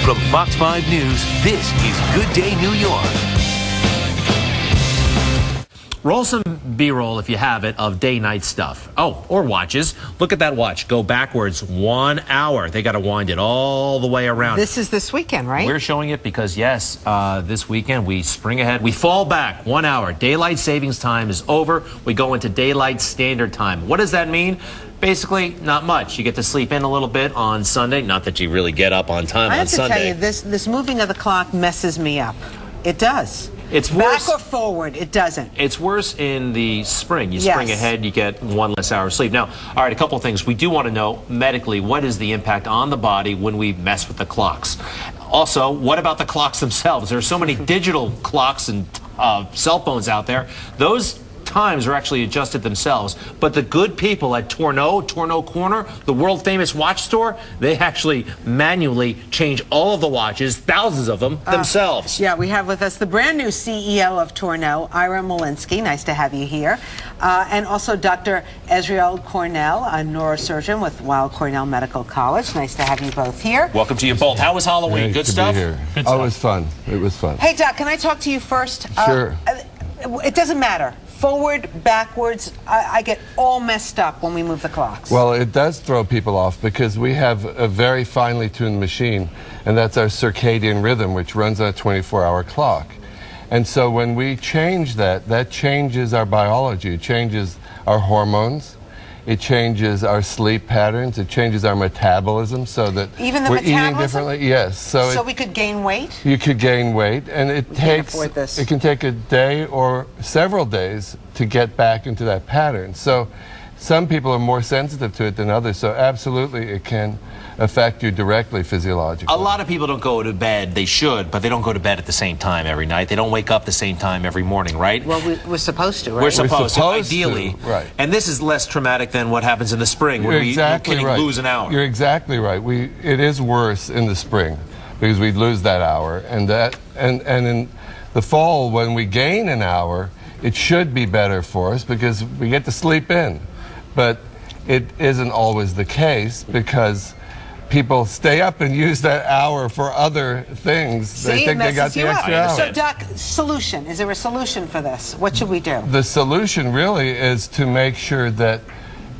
From Fox 5 News, this is Good Day New York. Roll some B-roll if you have it of day-night stuff. Oh, or watches. Look at that watch. Go backwards 1 hour. They got to wind it all the way around. This is this weekend, right? We're showing it because, yes, this weekend we spring ahead. We fall back 1 hour. Daylight savings time is over. We go into daylight standard time. What does that mean? Basically, not much. You get to sleep in a little bit on Sunday. Not that you really get up on time on Sunday. I have to tell you, this moving of the clock messes me up. It does. It's worse. Back or forward, it doesn't. It's worse in the spring. You spring ahead, you get 1 less hour of sleep. Now, all right, a couple of things. We do want to know medically, what is the impact on the body when we mess with the clocks? Also, what about the clocks themselves? There are so many digital clocks and cell phones out there. Those times are actually adjusted themselves, but the good people at Kornel Corner, the world famous watch store, they actually manually change all of the watches, thousands of them, themselves. Yeah, we have with us the brand new CEO of Kornel, Ira Molinsky. Nice to have you here. And also Dr. Ezriel Kornel, a neurosurgeon with Weill Cornell Medical College. Nice to have you both here. Welcome to you both. How was Halloween? Good stuff? Good stuff. Oh, it was fun. It was fun. Hey, Doc, can I talk to you first? Sure. It doesn't matter. Forward, backwards, I get all messed up when we move the clocks. Well, it does throw people off because we have a very finely tuned machine, and that's our circadian rhythm, which runs on a 24-hour clock. And so when we change that, that changes our biology. It changes our hormones. It changes our sleep patterns. It changes our metabolism so that even the we're metabolism? eating differently. Yes. So we could gain weight? You could gain weight, and it can take a day or several days to get back into that pattern. So some people are more sensitive to it than others. So absolutely it can affect you directly physiologically. A lot of people don't go to bed, they should, but they don't go to bed at the same time every night. They don't wake up the same time every morning, right? Well, we're supposed to, right? We're supposed to, ideally. Right. And this is less traumatic than what happens in the spring when we lose an hour. You're exactly right. It is worse in the spring because we lose that hour. And in the fall, when we gain an hour, it should be better for us because we get to sleep in. But it isn't always the case because people stay up and use that hour for other things. They think they got the extra hour. So, Doc, solution. Is there a solution for this? What should we do? The solution really is to make sure that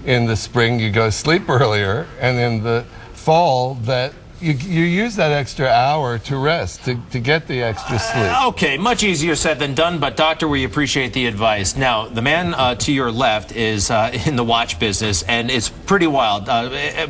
in the spring you go sleep earlier, and in the fall that you use that extra hour to rest, to get the extra sleep. Okay, much easier said than done, but doctor, we appreciate the advice. Now, the man to your left is in the watch business, and it's pretty wild.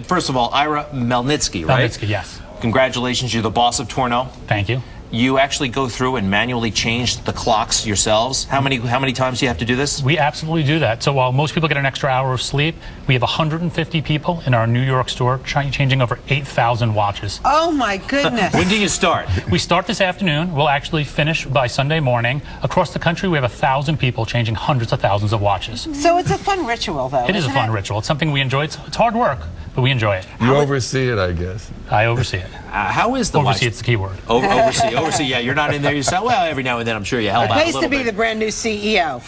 First of all, Ira Molinsky, right? Molinsky, yes. Congratulations, you're the boss of Kornel. Thank you. You actually go through and manually change the clocks yourselves. How many times do you have to do this? We absolutely do that. So while most people get an extra hour of sleep, we have 150 people in our New York store changing over 8,000 watches. Oh my goodness. When do you start? We start this afternoon. We'll actually finish by Sunday morning. Across the country, we have 1,000 people changing hundreds of thousands of watches. So it's a fun ritual, though. It is a fun ritual. It's something we enjoy. It's hard work, but we enjoy it. You oversee it, I guess. I oversee it. How is the oversee? It's the key word. Oversee. Yeah, you're not in there yourself. Well, every now and then, I'm sure you help out a little bit. Pays to be the brand new CEO.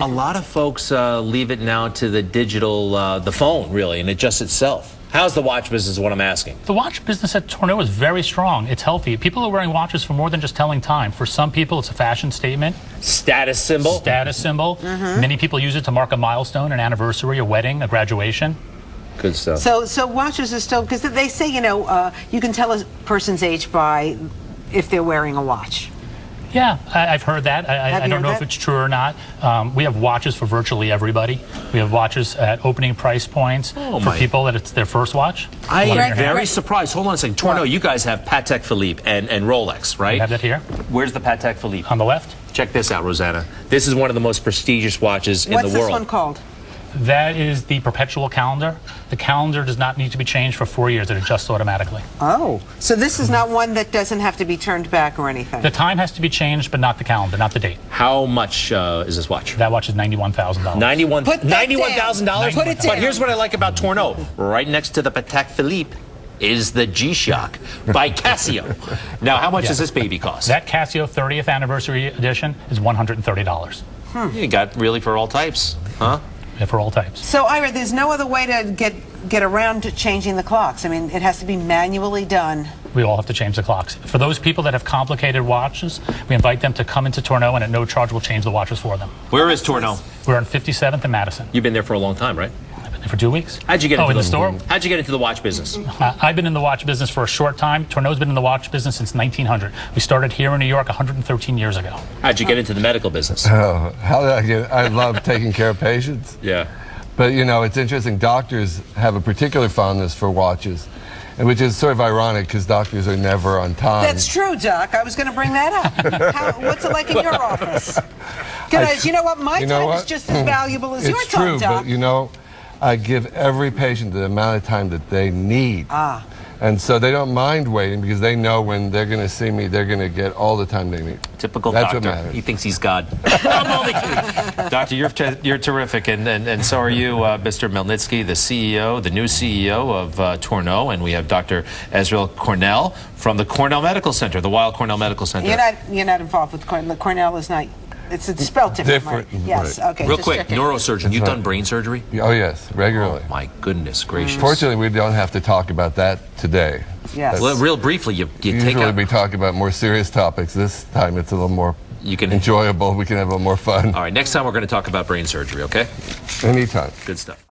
A lot of folks leave it now to the digital, the phone, really, and adjust itself. How's the watch business is what I'm asking? The watch business at Kornel is very strong. It's healthy. People are wearing watches for more than just telling time. For some people, it's a fashion statement. Status symbol. Status symbol. Many people use it to mark a milestone, an anniversary, a wedding, a graduation. Good stuff. So watches are still, because they say, you know, you can tell a person's age by if they're wearing a watch. Yeah, I've heard that. I don't know if it's true or not. We have watches for virtually everybody. We have watches at opening price points for people that it's their first watch. I am very surprised. Hold on a second. Kornel, you guys have Patek Philippe and Rolex, right? We have that here. Where's the Patek Philippe? On the left. Check this out, Rosanna. This is one of the most prestigious watches in the world. What's this one called? That is the perpetual calendar. The calendar does not need to be changed for 4 years. It adjusts automatically. Oh, so this is not one that doesn't have to be turned back or anything? The time has to be changed, but not the calendar, not the date. How much is this watch? That watch is $91,000. $91,000? Put it down. But here's what I like about Kornel. Right next to the Patek Philippe is the G-Shock by Casio. Now, how much does this baby cost? That Casio 30th Anniversary Edition is $130. You got really for all types, huh? Yeah, for all types. So, Ira, there's no other way to get around to changing the clocks. I mean, it has to be manually done. we all have to change the clocks. For those people that have complicated watches, we invite them to come into Kornel, and at no charge we'll change the watches for them. Where is Kornel? We're on 57th and Madison. You've been there for a long time, right? I've been there for 2 weeks. How'd you get into in the store? How'd you get into the watch business? I've been in the watch business for a short time. Kornel's been in the watch business since 1900. We started here in New York 113 years ago. How'd you get into the medical business? Oh, how did I get? I love taking care of patients. Yeah. But you know, it's interesting. Doctors have a particular fondness for watches, and which is sort of ironic because doctors are never on time. That's true, Doc. I was going to bring that up. What's it like in your office? You know what? My time is just as valuable as your time, It's true, Doc. but you know, I give every patient the amount of time that they need. And so they don't mind waiting because they know when they're going to see me, they're going to get all the time they need. Typical That's doctor. what matters. He thinks he's God. I'm only kidding. Doctor, you're terrific, and so are you, Mr. Melnitsky, the CEO, the new CEO of Kornel, and we have Dr. Ezriel Kornel from the Kornel Medical Center, the Weill Kornel Medical Center. You're not involved with Kornel. Kornel is not. It's spelled different. Different, right? Yes. right. Okay. Real just quick, checking. neurosurgeon. You've done brain surgery? Oh yes, regularly. Oh, my goodness gracious. Fortunately, we don't have to talk about that today. Yes. Well, real briefly, you take Usually out. we talk about more serious topics. This time it's a little more enjoyable. We can have a little more fun. All right, next time we're going to talk about brain surgery, okay? Anytime. Good stuff.